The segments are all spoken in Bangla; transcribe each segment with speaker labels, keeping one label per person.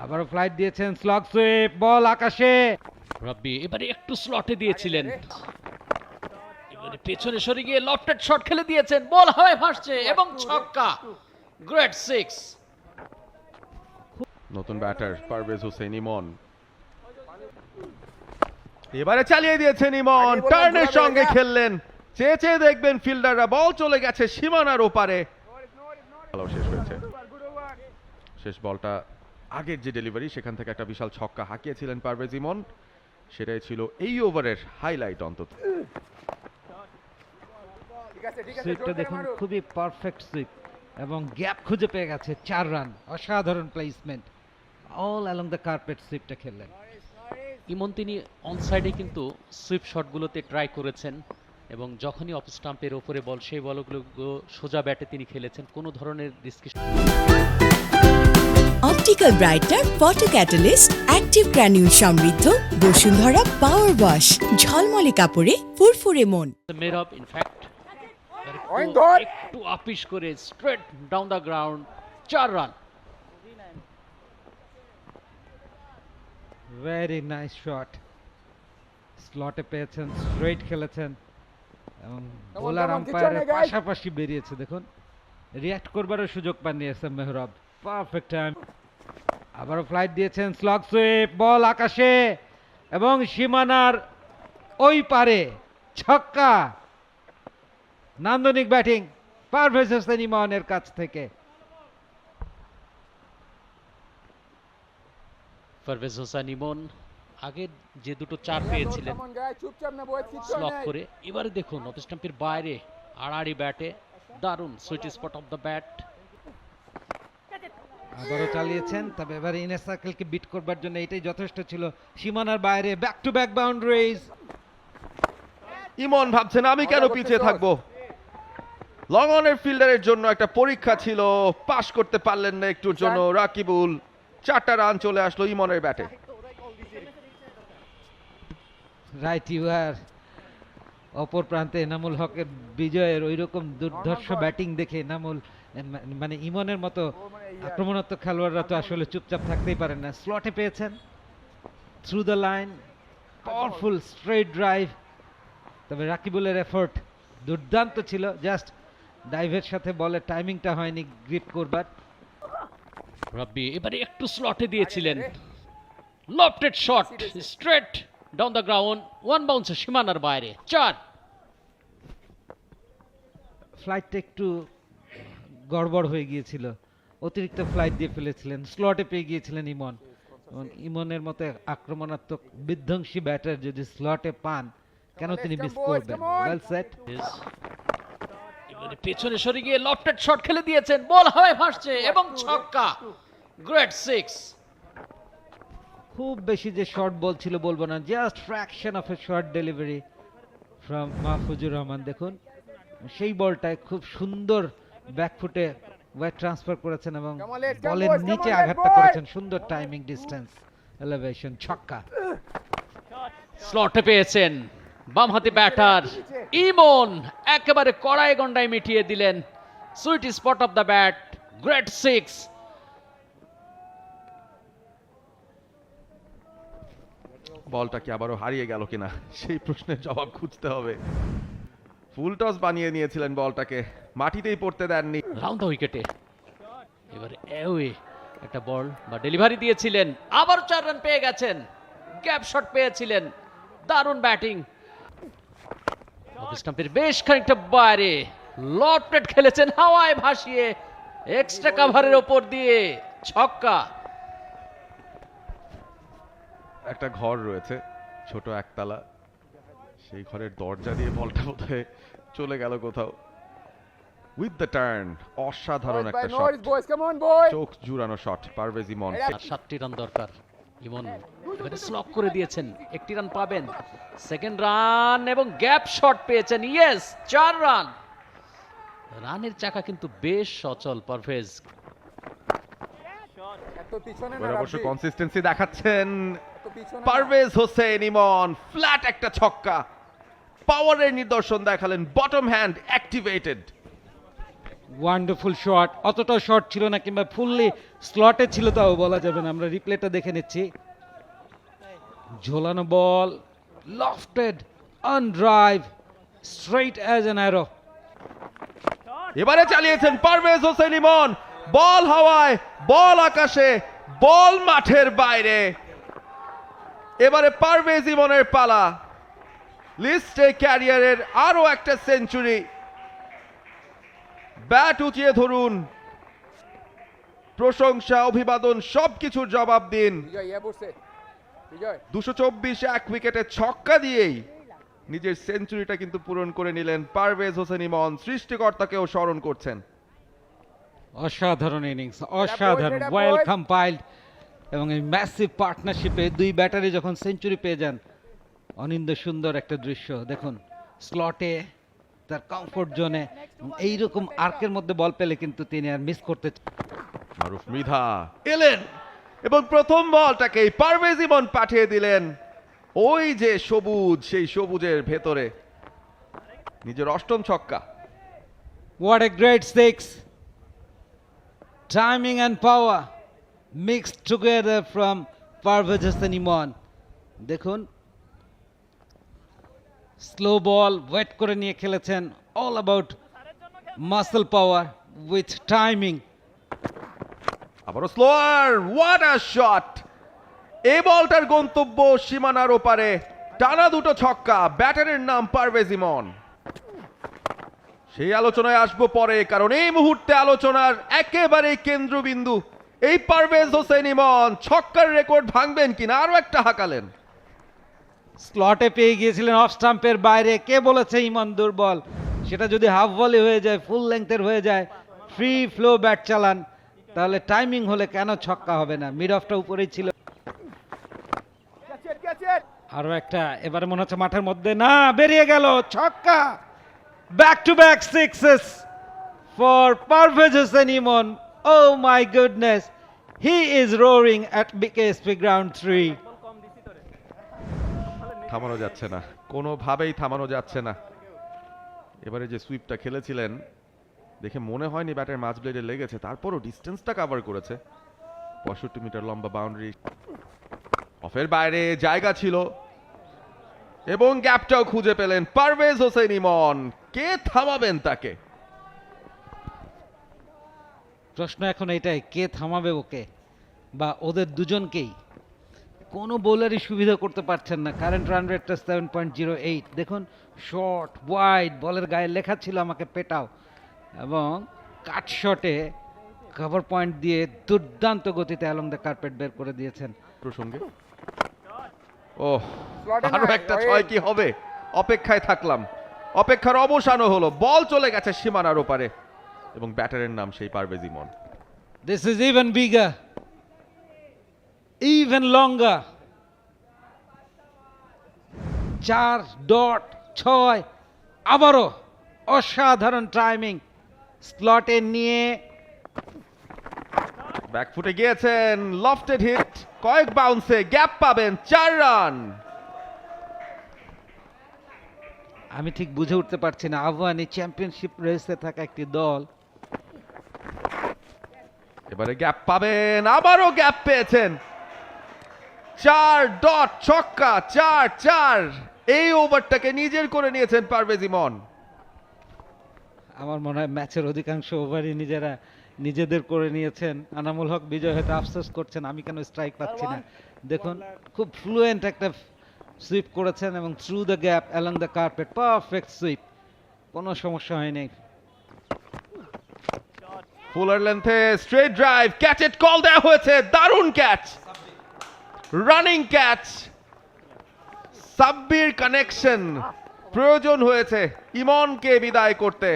Speaker 1: আবারও ফ্লাইট দিয়েছেন, স্লগ সুইপ, বল আকাশে।
Speaker 2: রাব্বি এবারে একটু স্লটে দিয়েছিলেন, এবারে পেছনে সরে গিয়ে লফটেড শট খেলে দিয়েছেন, বল হাওয়ায় ভাসছে এবং ছক্কা। Great six.
Speaker 3: নতুন ব্যাটার পারভেজ হোসেন ইমন, এবারে চালিয়ে দিয়েছেন ইমন, টার্নের সঙ্গে খেললেন, চেয়ে চেয়ে দেখবেন ফিল্ডাররা, বল চলে গেছে সীমানার ওপারে। ভালো শেষ হয়েছে, শেষ বলটা আগের যে ডেলিভারি সেখান থেকে একটা বিশাল ছক্কা হাঁকিয়েছিলেন পারভেজ ইমন, সেটাই ছিল এই ওভারের হাইলাইট অন্তত।
Speaker 1: সুইপটা দেখুন, খুবই পারফেক্ট সুইপ এবং গ্যাপ খুঁজে পেয়ে গেছে, 4 রান, অসাধারণ placement, all along the carpet সুইপটা খেললেন।
Speaker 2: ইমন তিনি অনসাইডে কিন্তু সুইপ শটগুলোতে ট্রাই করেছেন এবং যখনই অফ স্টাম্পের ওপরে বল সেই বলগুলো সোজা ব্যাটে তিনি খেলেছেন, কোনো ধরনের risky.
Speaker 4: Optical brighter photo catalyst active granule সমৃদ্ধ বসুন্ধরা পাওয়ার ওয়াশ, ঝলমলে কাপড়ে ফুরফুরে মন।
Speaker 2: মেহরাব ইনফ্যাক্ট একটু আপিস করে straight down the ground, 4 run.
Speaker 1: Very nice shot, স্লটে পেয়েছেন, স্ট্রেট খেলেছেন এবং বোলার আম্পায়ারের পাশাপাশি বেরিয়েছে, দেখুন রিয়াক্ট করবারও সুযোগ পাননি S M Mehrab. Perfect time. আবারও ফ্লাইট দিয়েছেন, স্লগ সুইপ, বল আকাশে এবং সীমানার ওই পারে, ছক্কা। নান্দনিক ব্যাটিং পারভেজ হোসেন ইমনের কাছ থেকে।
Speaker 2: পারভেজ হোসেন ইমন আগের যে দুটো 4 পেয়েছিলেন স্লক করে, এবারে দেখুন অফ স্টাম্পের বাইরে আড়াআড়ি ব্যাটে দারুণ sweet spot of the bat.
Speaker 1: আবারও চালিয়েছেন, তবে এবারে ইনার সার্কেলকে বিট করবার জন্য এটাই যথেষ্ট ছিল। সীমানার বাইরে, ব্যাক টু ব্যাক বাউন্ডারিজ।
Speaker 3: ইমন ভাবছেন আমি কেন পিছিয়ে থাকবো, লং অনের ফিল্ডারের জন্য একটা পরীক্ষা ছিল, পাস করতে পারলেন না একটুর জন্য রাকিবুল। 4টা রান চলে আসলো ইমনের ব্যাটে।
Speaker 1: Right you are. অপর প্রান্তে এনামুল হকের বিজয়ের ওই রকম দুর্ধর্ষ ব্যাটিং দেখে এনামুল, মানে ইমনের মতো আক্রমণাত্মক খেলোয়াড়রা তো আসলে চুপচাপ থাকতেই পারেন না। স্লটে পেয়েছেন, through the line, powerful straight drive. তবে রাকিবুলের এফোর্ট দুর্দান্ত ছিল, জাস্ট ডাইভের সাথে বলের টাইমিংটা হয়নি গ্রিপ করবার।
Speaker 2: রাব্বি এবারে একটু স্লটে দিয়েছিলেন, lofted shot straight down the ground, one বাউন্সে সীমানার বাইরে, 4।
Speaker 1: ফ্লাইটটা একটু গড়বড় হয়ে গিয়েছিল, অতিরিক্ত ফ্লাইট দিয়ে ফেলেছিলেন, স্লটে পেয়ে গিয়েছিলেন ইমন। এবং ইমনের মতো আক্রমণাত্মক বিধ্বংসী ব্যাটার যদি স্লটে পান, কেন তিনি মিস করবেন? Well set.
Speaker 2: এবারে পেছনে সরে গিয়ে লফটেড শট খেলে দিয়েছেন, বল হাওয়ায় ভাসছে এবং ছক্কা। Great six.
Speaker 1: খুব বেশি যে শর্ট বল ছিল বলবো না, just fraction of a short delivery from Mahfuzur Rahman. দেখুন সেই বলটায় খুব সুন্দর ব্যাকফুটে ওয়েট ট্রান্সফার করেছেন এবং বলের নিচে আঘাতটা করেছেন, সুন্দর টাইমিং, ডিস্টেন্স, এলিভেশন, ছক্কা।
Speaker 2: স্লটে পেয়েছেন বামহাতি ব্যাটার ইমন, একেবারে কড়াই গন্ডায় মিটিয়ে দিলেন, sweet spot of the bat, great six.
Speaker 3: বলটা কি আবারও হারিয়ে গেল কিনা সেই প্রশ্নের জবাব খুঁজতে হবে। ফুল টস বানিয়ে নিয়েছিলেন বলটাকে, মাটিতেই পড়তে দেননি।
Speaker 2: রাউন্ড দ্য উইকেটে এবারে এওয়ে একটা বল বা ডেলিভারি দিয়েছিলেন, আবার 4 রান পেয়ে গেছেন, গ্যাপ শট পেয়েছিলেন, দারুণ ব্যাটিং। অফ স্টাম্পের বেশ খানিকটা বাইরে লফটেড খেলেছেন, হাওয়ায় ভাসিয়ে এক্সট্রা কাভারের ওপর দিয়ে, ছক্কা।
Speaker 3: একটা ঘর রয়েছে, ছোট একতলা, সেই ঘরের দরজা দিয়ে বলটা বোধহয় চলে গেল কোথাও। উইথ দ্য টার্ন, অসাধারণ একটা শট, চোখ জুড়ানো শট পারভেজ ইমন।
Speaker 2: আর 7টি রান দরকার। ইমন এবারে স্লক করে দিয়েছেন, 1টি রান পাবেন, সেকেন্ড রান এবং গ্যাপ শট পেয়েছেন, ইয়েস, 4 রান। রানের চাকা কিন্তু বেশ সচল পারভেজ।
Speaker 3: অবশ্য কনসিস্টেন্সি দেখাচ্ছেন পারভেজ হোসেন ইমন, ফ্ল্যাট একটা ছক্কা, পাওয়ারের নিদর্শন দেখালেন, bottom hand activated.
Speaker 1: Wonderful shot, অতটাও শট ছিল না কিংবা ফুললি স্লটে ছিল তাও বলা যাবে না। আমরা রিপ্লেটা দেখে নিচ্ছি। ঝোলানো ball, lofted on drive, straight as an arrow.
Speaker 3: এবারে চালিয়েছেন পারভেজ হোসেন ইমন, বল হাওয়ায়, বল আকাশে, বল মাঠের বাইরে। এবারে পারভেজ ইমনের পালা, লিস্টে ক্যারিয়ারের আরো একটা সেঞ্চুরি। ব্যাট উঁচিয়ে ধরুন, প্রশংসা অভিবাদন সবকিছুর জবাব দিন। 224 এক উইকেটে ছক্কা দিয়েই নিজের সেঞ্চুরিটা কিন্তু পূরণ করে নিলেন পারভেজ হোসেন ইমন। সৃষ্টিকর্তাকেও স্মরণ করছেন।
Speaker 1: অসাধারণ ইনিংস, অসাধারণ, ওয়েল কম্পাইলড। এবং এই ম্যাসিভ পার্টনারশিপে দুই ব্যাটারি যখন সেঞ্চুরি পেয়ে যান, অনিন্দ সুন্দর একটা দৃশ্য। দেখুন স্লটে তার কমফোর্ট জোনে এইরকম আর্কের মধ্যে বল পেলে কিন্তু তিনি আর মিস করতে
Speaker 3: মারুফ মৃধা এলেন এবং প্রথম বলটাকেই পারভেজ ইমন পাঠিয়ে দিলেন ওই যে সবুজ, সেই সবুজের ভেতরে। নিজের অষ্টম ছক্কা।
Speaker 1: What a great six! Timing and power mixed together from Parvez Hassan Iman. দেখুন স্লো বল ওয়েট করে নিয়ে খেলেছেন, all about muscle power with timing.
Speaker 3: আবারও স্লোয়ার, হোয়াট আ শট! এই বলটার গন্তব্য সীমানার ওপারে, টানা দুটো ছক্কা। ব্যাটারের নাম পারভেজ ইমন। সেই আলোচনায় আসবো পরে, কারণ এই মুহূর্তে আলোচনার একেবারে কেন্দ্রবিন্দু এই পারভেজ হোসেন ইমন। ছক্কার রেকর্ড ভাঙবেন কিনা, আরো একটা হাঁকালেন।
Speaker 1: স্লটে পেয়ে গিয়েছিলেন অফ স্টাম্পের বাইরে। কে বলেছে ইমন দুর্বল? সেটা যদি হাফ ভলি হয়ে যায়, ফুল লেংথের হয়ে যায়, ফ্রি ফ্লো ব্যাট চালান, তাহলে টাইমিং হলে কেন ছক্কা হবে না? মিড অফটা উপরেই ছিল। আরো একটা, এবারে মনে হচ্ছে মাঠের মধ্যে না, বেরিয়ে গেল ছক্কা। Back to back sixes for Parvez Hossain Emon. Oh my goodness, he is roaring at BKSP ground 3।
Speaker 3: থামানো যাচ্ছে না, কোনোভাবেই থামানো যাচ্ছে না। এবারে যে সুইপটা খেলেছিলেন দেখে মনে হয়নি ব্যাটের মাঝ ব্লেডে লেগেছে, তারপরও ডিস্টেন্সটা কভার করেছে। 65 মিটার লম্বা বাউন্ডারি, অফের বাইরে জায়গা ছিল এবং গ্যাপটাও খুঁজে পেলেন পারভেজ হোসেন ইমন। কে থামাবেন তাকে?
Speaker 1: প্রশ্ন এখন এটাই, কে থামাবে ওকে বা ওদের দুজনকেই? কোনো বোলারই সুবিধা করতে পারছেন না। কারেন্ট রান রেটটা 7.08। দেখুন শর্ট ওয়াইড, বলের গায়ে লেখা ছিল আমাকে পেটাও, এবং কাট শটে কভার পয়েন্ট দিয়ে দুর্দান্ত গতিতে অ্যালং দ্য কার্পেট বের করে দিয়েছেন।
Speaker 3: প্রসঙ্গে ও আরো একটা ছয় কি হবে? অপেক্ষায় থাকলাম, অপেক্ষার অবসানও হলো। বল চলে গেছে সীমানার ওপারে এবং ব্যাটারের নাম সেই Parvez Emon.
Speaker 1: This is even bigger, even longer. 4.6। আবারও অসাধারণ টাইমিং, স্লটে নিয়ে
Speaker 3: ব্যাকফুটে গিয়েছেন, লফটেড হিট, কয়েক বাউন্সে গ্যাপ পাবেন, 4 রান।
Speaker 1: আমি ঠিক বুঝে উঠতে পারছি না, আফগানি চ্যাম্পিয়নশিপ রেসে থাকা একটি দল
Speaker 3: এবারে গ্যাপ পাবেন, আবারও গ্যাপ পেয়েছেন। 4 ডট ছক্কা, 4-4। এই ওভারটাকে নিজের করে নিয়েছেন পারভেজ ইমন।
Speaker 1: আমার মনে হয় ম্যাচের অধিকাংশ ওভারই নিজেদের করে নিয়েছেন। আনামুল হক বিজয় হয়তো আফসোস করছেন, আমি কেন স্ট্রাইক পাচ্ছি না। দেখুন খুব ফ্লুয়েন্ট একটা সুইপ করেছেন এবং through the gap along the carpet, perfect sweep, কোনো সমস্যা হয়নি।
Speaker 3: ফুলার লেন্থে স্ট্রেট ড্রাইভ, ক্যাচেট কল দেওয়া হয়েছে, দারুণ catch, running catch. Sabbir connection প্রয়োজন হয়েছে ইমনকে বিদায় করতে।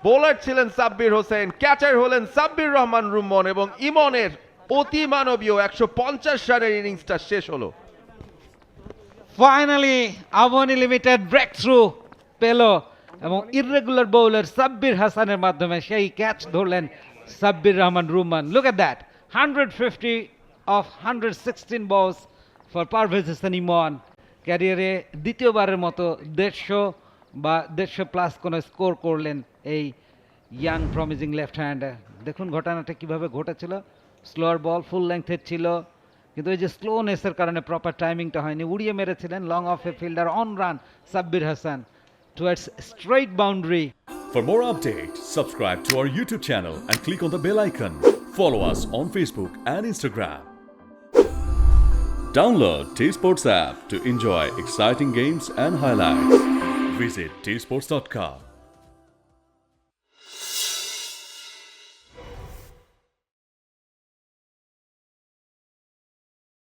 Speaker 3: বোলার ছিলেন সাব্বির হোসেন, ক্যাচার হলেন সাব্বির রহমান রুম্মন এবং ইমনের অতি মানবীয় 150 রানের ইনিংসটা শেষ হলো।
Speaker 1: ফাইনালি আবনি লিমিটেড ব্রেক থ্রু পেল এবং ইররেগুলার বোলার সাব্বির হাসানের মাধ্যমে সেই ক্যাচ ধরলেন Sabbir Rahman Rumman. Look at that, 150 of 116 বলস ফর পারভেজ হোসেন ইমন। ক্যারিয়ারে দ্বিতীয়বারের মতো 150 বা 150 প্লাস কোনো স্কোর করলেন এই ইয়াং প্রমিজিং লেফট হ্যান্ড। দেখুন ঘটনাটা কিভাবে ঘটেছিল, স্লোয়ার বল ফুল লেন্থের ছিল, কিন্তু ওই যে স্লোনেসের কারণে প্রপার টাইমিংটা হয়নি, উড়িয়ে মেরেছিলেন লং অফ এ fielder on run Sabbir Hasan towards straight boundary.
Speaker 5: For more updates, subscribe to our YouTube channel and click on the bell icon. Follow us on Facebook and Instagram. Download T Sports app to enjoy exciting games and highlights. Visit tsports.com.